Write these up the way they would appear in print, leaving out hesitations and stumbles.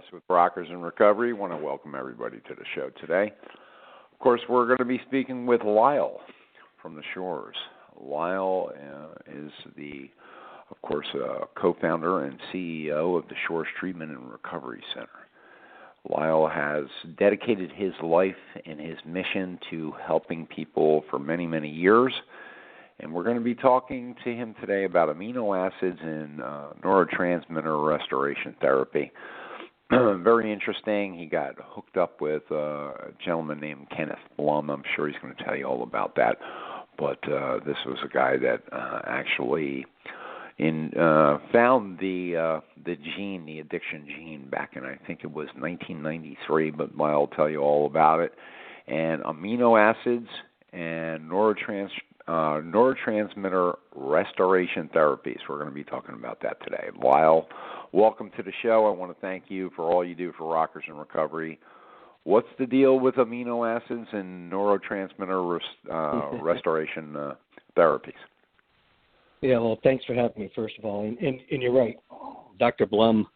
Alice with Rockers in Recovery. I want to welcome everybody to the show today. Of course, we're going to be speaking with Lyle from the Shores. Lyle is of course, co-founder and CEO of the Shores Treatment and Recovery Center. Lyle has dedicated his life and his mission to helping people for many, many years. And we're going to be talking to him today about amino acids and neurotransmitter restoration therapy. Very interesting. He got hooked up with a gentleman named Kenneth Blum. I'm sure he's going to tell you all about that. But this was a guy that actually found the gene, the addiction gene, back in, I think it was 1993, but Lyle will tell you all about it. And amino acids and neurotransmitter restoration therapies. We're going to be talking about that today. Lyle, welcome to the show. I want to thank you for all you do for Rockers in Recovery. What's the deal with amino acids and neurotransmitter restoration therapies? Yeah, well, thanks for having me, first of all. And you're right. Dr. Blum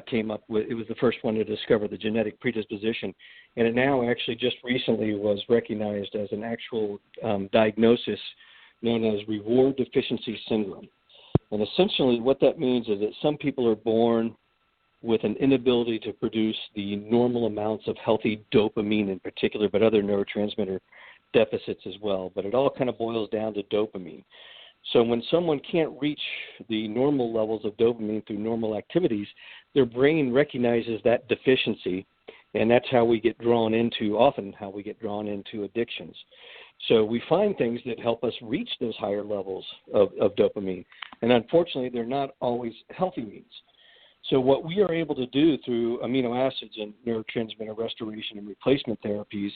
came up with, it was the first one to discover the genetic predisposition, and it now actually just recently was recognized as an actual diagnosis known as reward deficiency syndrome. And essentially what that means is that some people are born with an inability to produce the normal amounts of healthy dopamine in particular, but other neurotransmitter deficits as well. But it all kind of boils down to dopamine. So when someone can't reach the normal levels of dopamine through normal activities, their brain recognizes that deficiency, and that's how we get drawn into addictions. So we find things that help us reach those higher levels of dopamine, and unfortunately they're not always healthy means. So what we are able to do through amino acids and neurotransmitter restoration and replacement therapies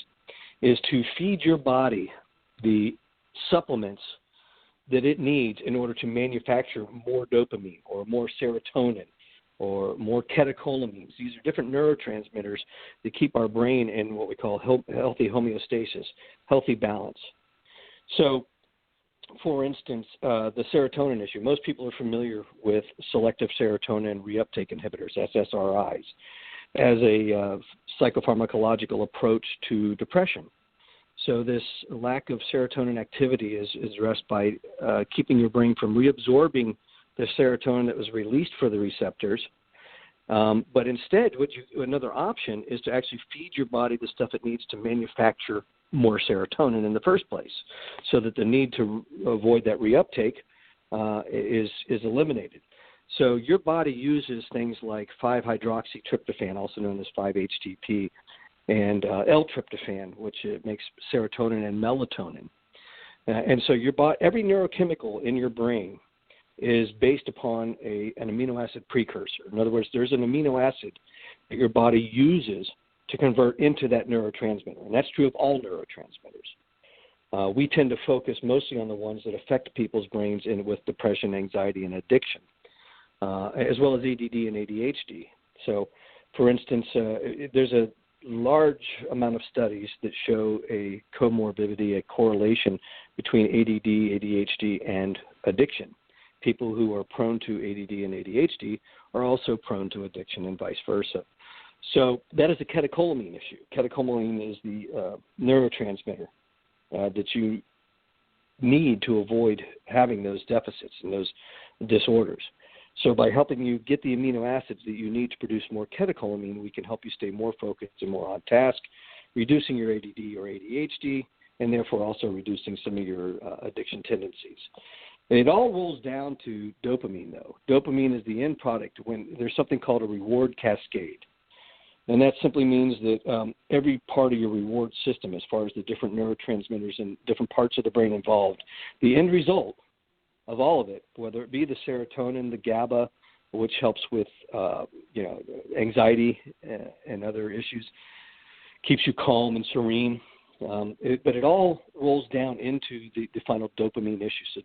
is to feed your body the supplements that it needs in order to manufacture more dopamine or more serotonin or more catecholamines. These are different neurotransmitters that keep our brain in what we call healthy homeostasis, healthy balance. So, for instance, the serotonin issue. Most people are familiar with selective serotonin reuptake inhibitors, SSRIs, as a psychopharmacological approach to depression. So this lack of serotonin activity is addressed by keeping your brain from reabsorbing the serotonin that was released for the receptors. But instead, another option is to actually feed your body the stuff it needs to manufacture more serotonin in the first place, so that the need to avoid that reuptake is eliminated. So your body uses things like 5-hydroxytryptophan, also known as 5-HTP, and L-tryptophan, which makes serotonin and melatonin. And so every neurochemical in your brain is based upon an amino acid precursor. In other words, there's an amino acid that your body uses to convert into that neurotransmitter, and that's true of all neurotransmitters. We tend to focus mostly on the ones that affect people's brains with depression, anxiety, and addiction, as well as ADD and ADHD. So, for instance, there's a large amount of studies that show a comorbidity, a correlation between ADD, ADHD, and addiction. People who are prone to ADD and ADHD are also prone to addiction and vice versa. So that is a catecholamine issue. Catecholamine is the neurotransmitter that you need to avoid having those deficits and those disorders. So by helping you get the amino acids that you need to produce more catecholamine, we can help you stay more focused and more on task, reducing your ADD or ADHD, and therefore also reducing some of your addiction tendencies. And it all rolls down to dopamine, though. Dopamine is the end product when there's something called a reward cascade. And that simply means that every part of your reward system, as far as the different neurotransmitters and different parts of the brain involved, the end result of all of it, whether it be the serotonin, the GABA, which helps with anxiety and other issues, keeps you calm and serene. But it all rolls down into the final dopamine issue. So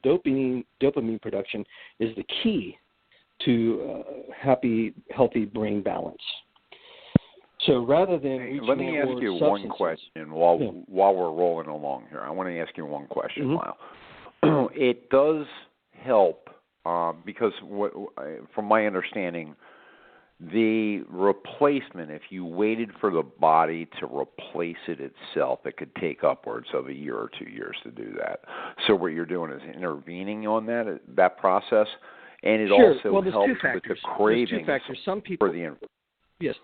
dopamine production is the key to happy, healthy brain balance. So rather than let me ask you one question while we're rolling along here. I want to ask you one question, Lyle. It does help because from my understanding, The replacement, if you waited for the body to replace it itself, it could take upwards of a year or 2 years to do that. So what you're doing is intervening on that process, and it Sure. also Well, there's helps two factors. with the cravings. There's two factors. Some people, for the yes,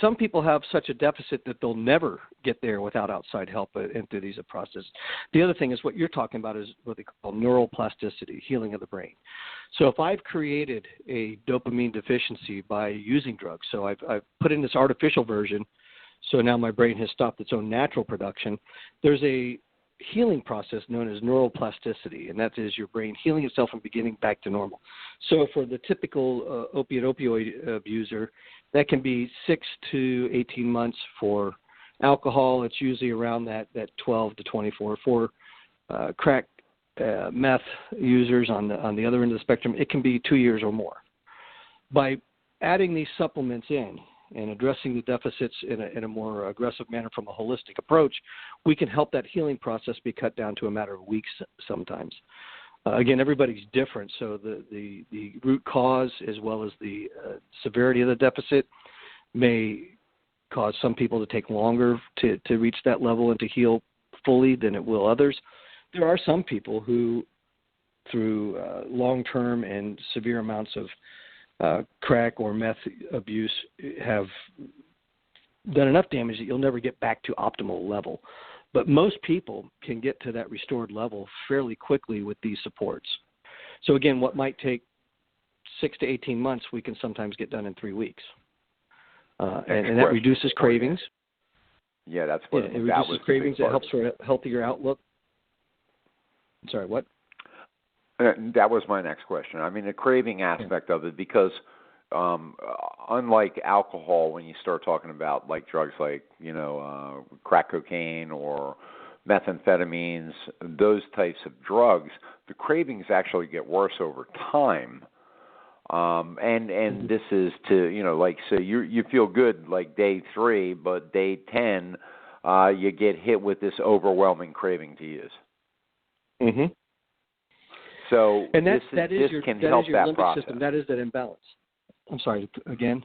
some people have such a deficit that they'll never get there without outside help and through these processes. The other thing is what you're talking about is what they call neuroplasticity, healing of the brain. So if I've created a dopamine deficiency by using drugs, so I've put in this artificial version, so now my brain has stopped its own natural production, there's a healing process known as neuroplasticity, and that is your brain healing itself and beginning back to normal. So for the typical opioid abuser, that can be 6 to 18 months. For alcohol, it's usually around that 12 to 24. For crack meth users on the other end of the spectrum, it can be 2 years or more. By adding these supplements in and addressing the deficits in a more aggressive manner from a holistic approach, we can help that healing process be cut down to a matter of weeks sometimes. Again, everybody's different, so the root cause as well as the severity of the deficit may cause some people to take longer to reach that level and to heal fully than it will others. There are some people who, through long-term and severe amounts of crack or meth abuse, have done enough damage that you'll never get back to optimal level. But most people can get to that restored level fairly quickly with these supports. So again, what might take 6 to 18 months, we can sometimes get done in 3 weeks. And that reduces cravings. Yeah, that's what it reduces cravings. It helps for a healthier outlook. Sorry, what? That was my next question. I mean, the craving aspect of it, because unlike alcohol, when you start talking about like drugs like, crack cocaine or methamphetamines, those types of drugs, the cravings actually get worse over time. And this is to, so you feel good like day 3, but day 10, you get hit with this overwhelming craving to use. Mm-hmm. So and this can help that process. System. That is that imbalance. I'm sorry, again?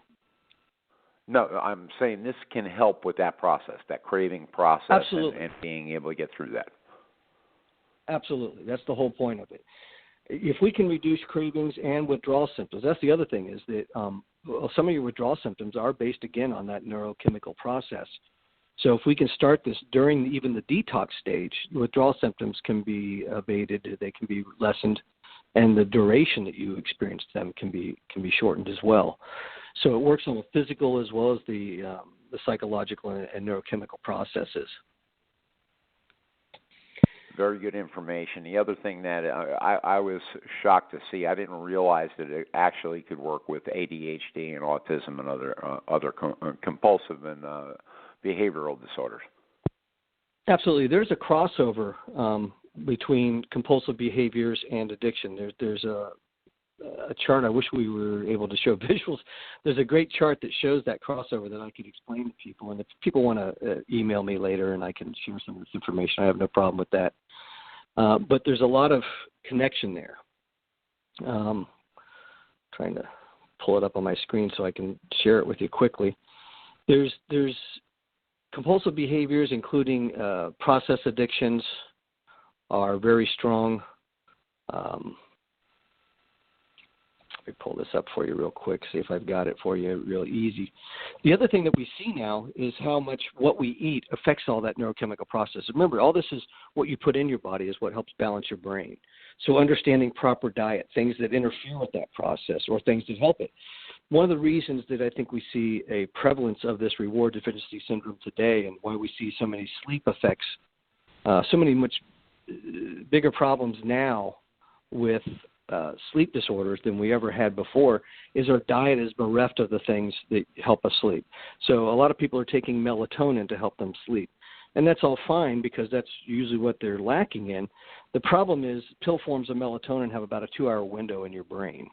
No, I'm saying this can help with that process, that craving process. Absolutely. And being able to get through that. Absolutely. That's the whole point of it. If we can reduce cravings and withdrawal symptoms, that's the other thing is that some of your withdrawal symptoms are based, again, on that neurochemical process. So if we can start this during even the detox stage, withdrawal symptoms can be abated, they can be lessened, and the duration that you experience them can be shortened as well. So it works on the physical as well as the psychological and neurochemical processes. Very good information. The other thing that I was shocked to see, I didn't realize that it actually could work with ADHD and autism and other compulsive and behavioral disorders. Absolutely. There's a crossover between compulsive behaviors and addiction. There's a chart. I wish we were able to show visuals. There's a great chart that shows that crossover that I could explain to people. And if people want to email me later and I can share some of this information, I have no problem with that. But there's a lot of connection there. Trying to pull it up on my screen so I can share it with you quickly. There's compulsive behaviors, including process addictions, are very strong. Let me pull this up for you real quick, see if I've got it for you real easy. The other thing that we see now is how much what we eat affects all that neurochemical process. Remember, all this is what you put in your body is what helps balance your brain. So understanding proper diet, things that interfere with that process or things that help it. One of the reasons that I think we see a prevalence of this reward deficiency syndrome today and why we see so many sleep effects, so many much bigger problems now with sleep disorders than we ever had before is our diet is bereft of the things that help us sleep. So a lot of people are taking melatonin to help them sleep. And that's all fine because that's usually what they're lacking in. The problem is pill forms of melatonin have about a 2-hour window in your brain,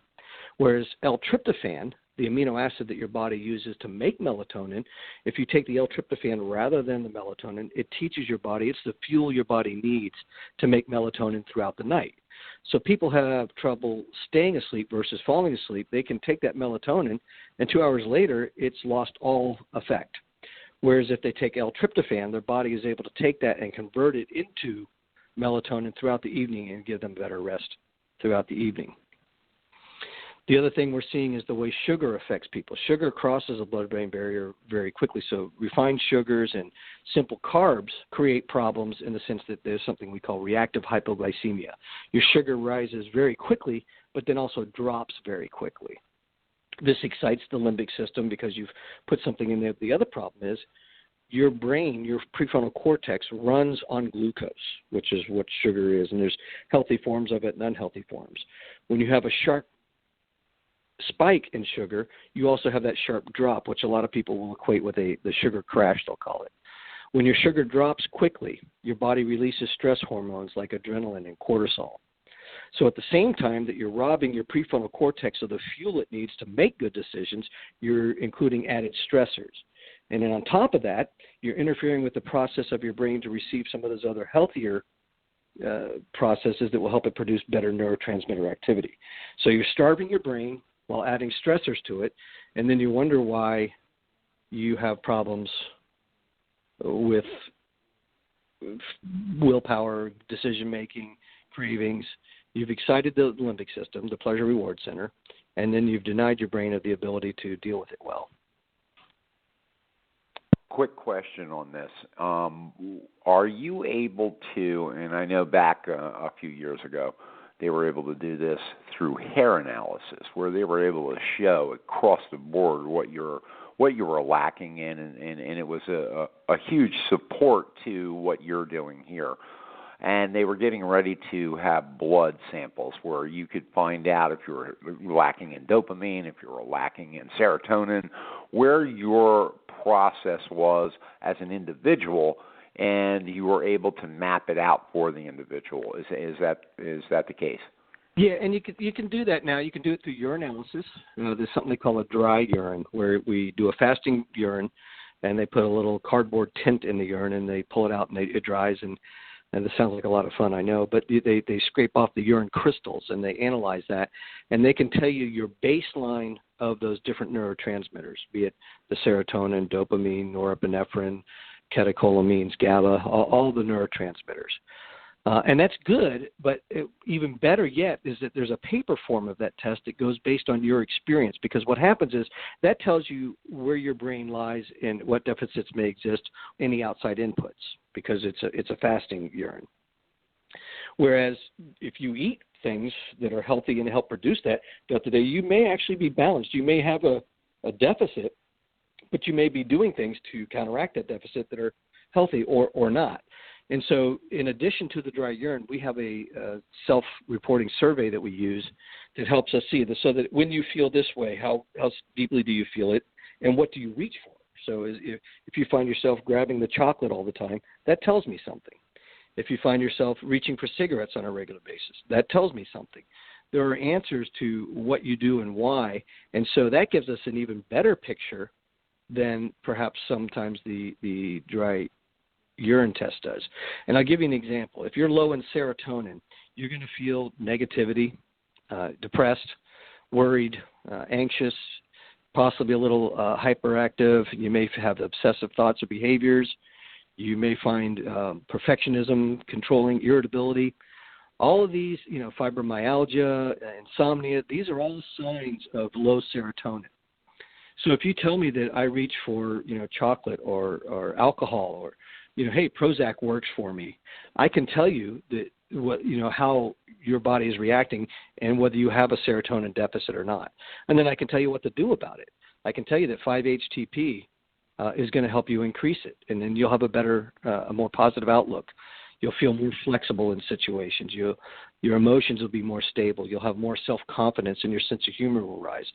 whereas L-tryptophan, the amino acid that your body uses to make melatonin, if you take the L-tryptophan rather than the melatonin, it teaches your body, it's the fuel your body needs to make melatonin throughout the night. So people have trouble staying asleep versus falling asleep. They can take that melatonin, and 2 hours later, it's lost all effect. Whereas if they take L-tryptophan, their body is able to take that and convert it into melatonin throughout the evening and give them better rest throughout the evening. The other thing we're seeing is the way sugar affects people. Sugar crosses the blood-brain barrier very quickly. So refined sugars and simple carbs create problems in the sense that there's something we call reactive hypoglycemia. Your sugar rises very quickly, but then also drops very quickly. This excites the limbic system because you've put something in there. The other problem is your brain, your prefrontal cortex, runs on glucose, which is what sugar is, and there's healthy forms of it and unhealthy forms. When you have a sharp spike in sugar, you also have that sharp drop, which a lot of people will equate with the sugar crash, they'll call it. When your sugar drops quickly, your body releases stress hormones like adrenaline and cortisol. So at the same time that you're robbing your prefrontal cortex of the fuel it needs to make good decisions, you're including added stressors. And then on top of that, you're interfering with the process of your brain to receive some of those other healthier processes that will help it produce better neurotransmitter activity. So you're starving your brain while adding stressors to it, and then you wonder why you have problems with willpower, decision-making, cravings. You've excited the limbic system, the pleasure reward center, and then you've denied your brain of the ability to deal with it well. Quick question on this. Are you able to, and I know back a few years ago, they were able to do this through hair analysis, where they were able to show across the board what you were lacking in, and it was a huge support to what you're doing here. And they were getting ready to have blood samples where you could find out if you were lacking in dopamine, if you were lacking in serotonin, where your process was as an individual, and you were able to map it out for the individual. Is that the case? Yeah, and you can do that now. You can do it through urinalysis. There's something they call a dry urine, where we do a fasting urine, and they put a little cardboard tint in the urine, and they pull it out, and it dries, and this sounds like a lot of fun, I know, but they scrape off the urine crystals, and they analyze that, and they can tell you your baseline of those different neurotransmitters, be it the serotonin, dopamine, norepinephrine, catecholamines, GABA, all the neurotransmitters. And that's good, but even better yet is that there's a paper form of that test that goes based on your experience, because what happens is that tells you where your brain lies and what deficits may exist, any outside inputs, because it's a fasting urine. Whereas if you eat things that are healthy and help produce that throughout the day, you may actually be balanced. You may have a deficit, but you may be doing things to counteract that deficit that are healthy or not. And so in addition to the dry urine, we have a self-reporting survey that we use that helps us see this, so that when you feel this way, how deeply do you feel it, and what do you reach for? So if you find yourself grabbing the chocolate all the time, that tells me something. If you find yourself reaching for cigarettes on a regular basis, that tells me something. There are answers to what you do and why, and so that gives us an even better picture than perhaps sometimes the dry urine test does. And I'll give you an example. If you're low in serotonin, you're going to feel negativity, depressed, worried, anxious, possibly a little hyperactive. You may have obsessive thoughts or behaviors. You may find perfectionism, controlling, irritability. All of these, fibromyalgia, insomnia, these are all signs of low serotonin. So if you tell me that I reach for, chocolate or alcohol, or hey, Prozac works for me, I can tell you that how your body is reacting and whether you have a serotonin deficit or not. And then I can tell you what to do about it. I can tell you that 5-HTP is going to help you increase it, and then you'll have a more positive outlook. You'll feel more flexible in situations. Your emotions will be more stable. You'll have more self-confidence, and your sense of humor will rise.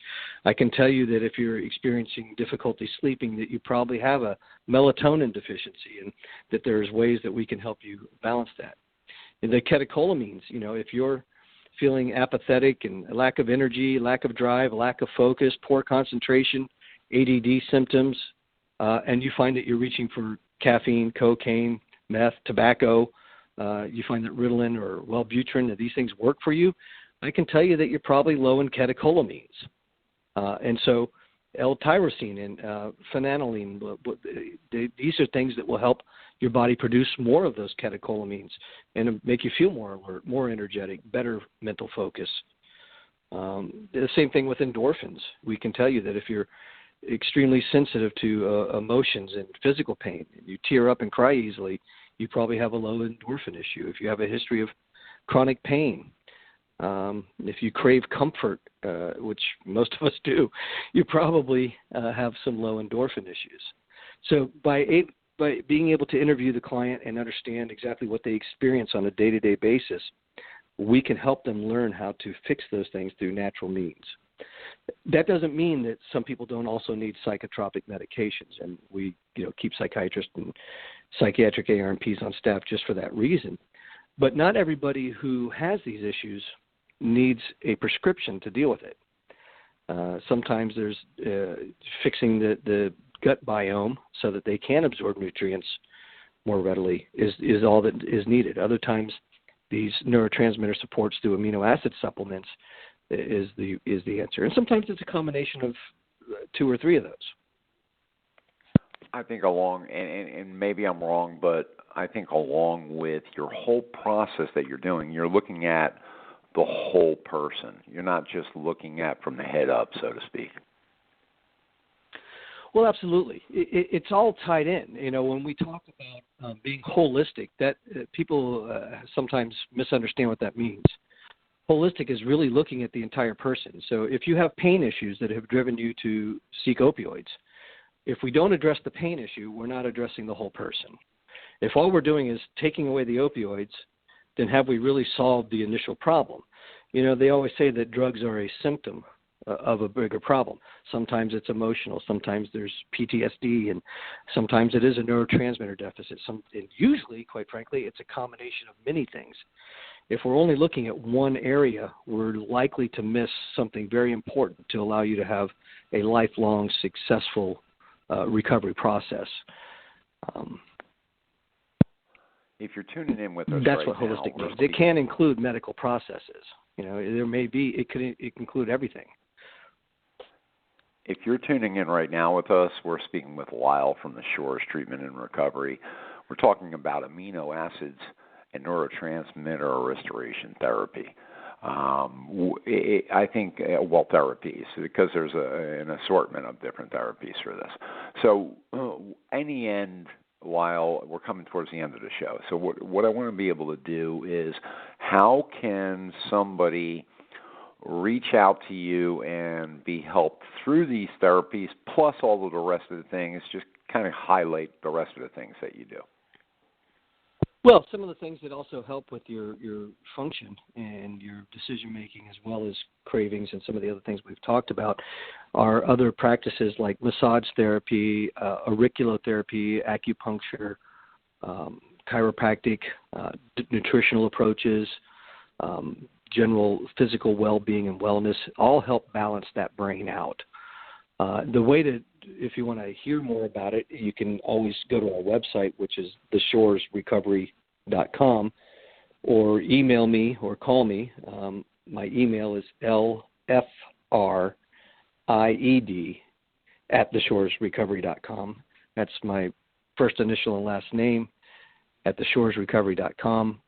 I can tell you that if you're experiencing difficulty sleeping, that you probably have a melatonin deficiency, and that there's ways that we can help you balance that. And the catecholamines, if you're feeling apathetic and a lack of energy, lack of drive, lack of focus, poor concentration, ADD symptoms, and you find that you're reaching for caffeine, cocaine, meth, tobacco, you find that Ritalin or Wellbutrin, that these things work for you, I can tell you that you're probably low in catecholamines. And so L-tyrosine and phenylalanine, these are things that will help your body produce more of those catecholamines and make you feel more alert, more energetic, better mental focus. The same thing with endorphins. We can tell you that if you're extremely sensitive to emotions and physical pain, you tear up and cry easily, you probably have a low endorphin issue. If you have a history of chronic pain, if you crave comfort, which most of us do, you probably have some low endorphin issues. So by being able to interview the client and understand exactly what they experience on a day-to-day basis, we can help them learn how to fix those things through natural means. That doesn't mean that some people don't also need psychotropic medications, and we keep psychiatrists and psychiatric ARNPs on staff just for that reason. But not everybody who has these issues needs a prescription to deal with it. Sometimes there's fixing the gut biome so that they can absorb nutrients more readily is all that is needed. Other times, these neurotransmitter supports through amino acid supplements is the answer. And sometimes it's a combination of 2 or 3 of those. I think and maybe I'm wrong, but I think along with your whole process that you're doing, you're looking at the whole person. You're not just looking at from the head up, so to speak. Well, absolutely. It's all tied in. When we talk about being holistic, that people sometimes misunderstand what that means. Holistic is really looking at the entire person. So if you have pain issues that have driven you to seek opioids, if we don't address the pain issue, we're not addressing the whole person. If all we're doing is taking away the opioids, then have we really solved the initial problem? They always say that drugs are a symptom of a bigger problem. Sometimes it's emotional, sometimes there's PTSD, and sometimes it is a neurotransmitter deficit. And usually, quite frankly, it's a combination of many things. If we're only looking at one area, we're likely to miss something very important to allow you to have a lifelong, successful recovery process. If you're tuning in with us that's right what now, holistic means. It can include medical processes. It could include everything. If you're tuning in right now with us, we're speaking with Lyle from the Shores Treatment and Recovery. We're talking about amino acids and neurotransmitter restoration therapy. I think, therapies, because there's an assortment of different therapies for this. So in the end, Lyle, we're coming towards the end of the show. So what I want to be able to do is, how can somebody reach out to you and be helped through these therapies, plus all of the rest of the things, just kind of highlight the rest of the things that you do? Well, some of the things that also help with your function and your decision-making, as well as cravings and some of the other things we've talked about, are other practices like massage therapy, auriculotherapy, acupuncture, chiropractic, nutritional approaches, general physical well-being and wellness, all help balance that brain out. The way to, if you want to hear more about it, you can always go to our website, which is theshoresrecovery.com, or email me or call me. My email is lfried@theshoresrecovery.com. That's my first initial and last name at theshoresrecovery.com.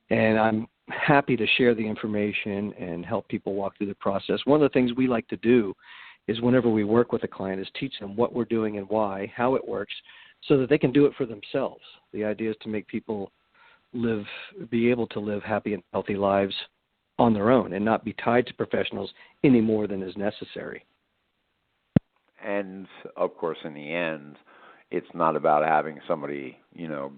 And I'm happy to share the information and help people walk through the process. One of the things we like to do is, whenever we work with a client, is teach them what we're doing and why, how it works, so that they can do it for themselves. The idea is to make people be able to live happy and healthy lives on their own and not be tied to professionals any more than is necessary. And, of course, in the end, it's not about having somebody,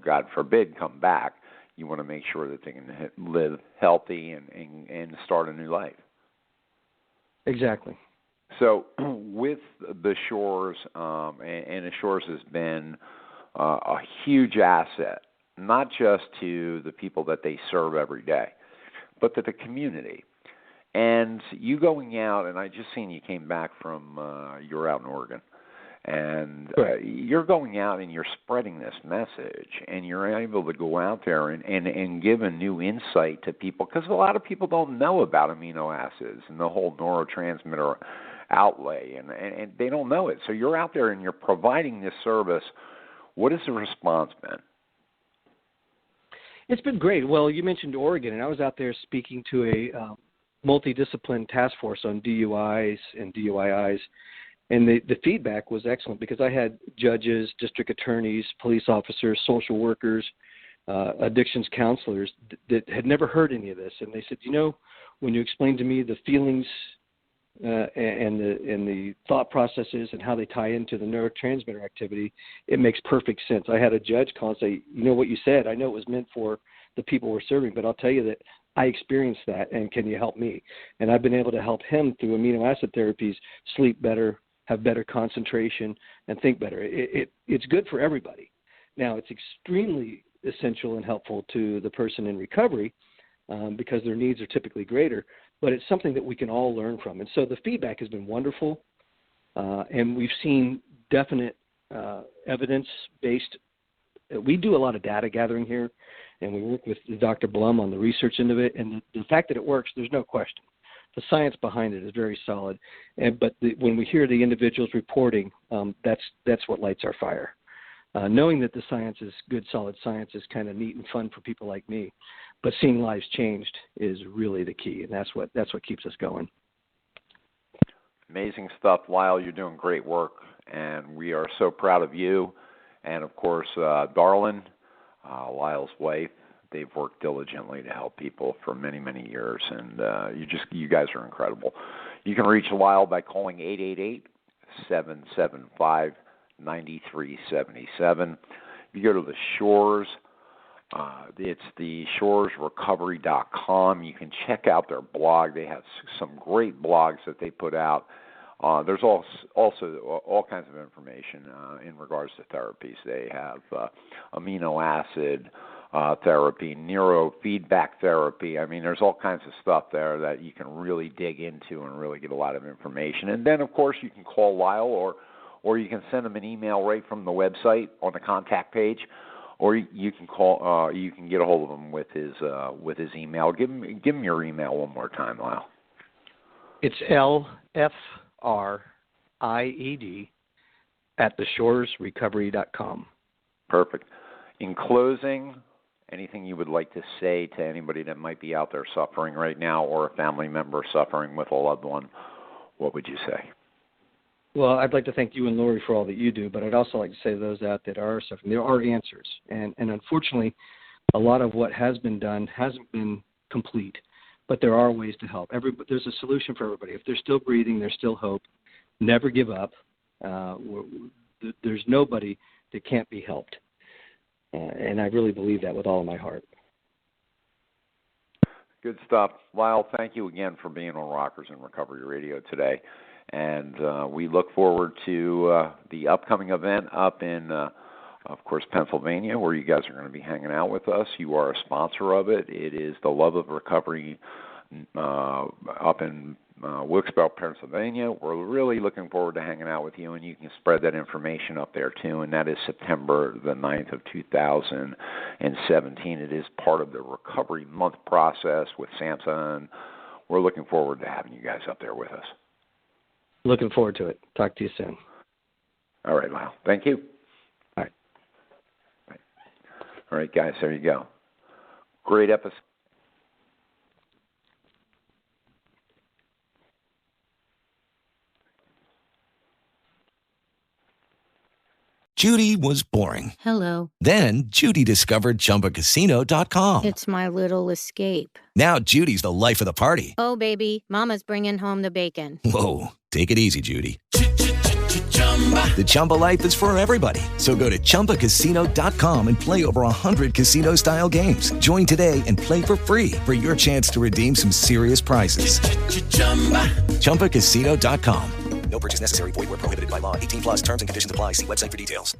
God forbid, come back. You want to make sure that they can live healthy and start a new life. Exactly. So with the Shores, and the Shores has been a huge asset, not just to the people that they serve every day, but to the community. And you going out, and I just seen you came back from, you're out in Oregon, And you're going out and you're spreading this message, and you're able to go out there and give a new insight to people, because a lot of people don't know about amino acids and the whole neurotransmitter outlay, and they don't know it. So you're out there and you're providing this service. What has the response been? It's been great. Well, you mentioned Oregon, and I was out there speaking to a multidiscipline task force on DUIs and DUIs, and the feedback was excellent, because I had judges, district attorneys, police officers, social workers, addictions counselors that had never heard any of this, and they said, when you explained to me the feelings and the thought processes and how they tie into the neurotransmitter activity, it makes perfect sense. I had a judge call and say, what you said, I know it was meant for the people we're serving, but I'll tell you that I experienced that, and can you help me? And I've been able to help him through amino acid therapies sleep better, have better concentration, and think better. It's good for everybody. Now, it's extremely essential and helpful to the person in recovery because their needs are typically greater, but it's something that we can all learn from. And so the feedback has been wonderful, and we've seen definite evidence-based. We do a lot of data gathering here, and we work with Dr. Blum on the research into it, and the fact that it works, there's no question. The science behind it is very solid, but when we hear the individuals reporting, that's what lights our fire. Knowing that the science is good, solid science is kind of neat and fun for people like me, but seeing lives changed is really the key, and that's what keeps us going. Amazing stuff, Lyle. You're doing great work, and we are so proud of you. And of course, Darlin, Lyle's wife. They've worked diligently to help people for many, many years, and you guys are incredible. You can reach Lyle by calling 888-775-9377. If you go to the Shores, it's the shoresrecovery.com. You can check out their blog. They have some great blogs that they put out. There's also all kinds of information in regards to therapies. They have amino acid therapy, neurofeedback therapy. I mean, there's all kinds of stuff there that you can really dig into and really get a lot of information. And then, of course, you can call Lyle, or you can send him an email right from the website on the contact page, or you can call. You can get a hold of him with his email. Give him your email one more time, Lyle. It's LFRIED@theshoresrecovery.com. Perfect. In closing, anything you would like to say to anybody that might be out there suffering right now, or a family member suffering with a loved one, what would you say? Well, I'd like to thank you and Lori for all that you do, but I'd also like to say to those out that are suffering, there are answers. And unfortunately, a lot of what has been done hasn't been complete, but there are ways to help. There's a solution for everybody. If they're still breathing, there's still hope. Never give up. There's nobody that can't be helped. And I really believe that with all of my heart. Good stuff. Lyle, thank you again for being on Rockers in Recovery Radio today. And we look forward to the upcoming event up in, of course, Pennsylvania, where you guys are going to be hanging out with us. You are a sponsor of it. It is the Love of Recovery up in Wilkes-Barre, Pennsylvania. We're really looking forward to hanging out with you, and you can spread that information up there too. And that is September the 9th of 2017. It is part of the Recovery Month process with SAMHSA, and we're looking forward to having you guys up there with us. Looking forward to it. Talk to you soon. All right, Lyle. Thank you. All right. All right, guys, there you go. Great episode. Judy was boring. Hello. Then Judy discovered ChumbaCasino.com. It's my little escape. Now Judy's the life of the party. Oh, baby, mama's bringing home the bacon. Whoa, take it easy, Judy. The Chumba life is for everybody. So go to ChumbaCasino.com and play over 100 casino-style games. Join today and play for free for your chance to redeem some serious prizes. ChumbaCasino.com. No purchase necessary. Void where prohibited by law. 18+ terms and conditions apply. See website for details.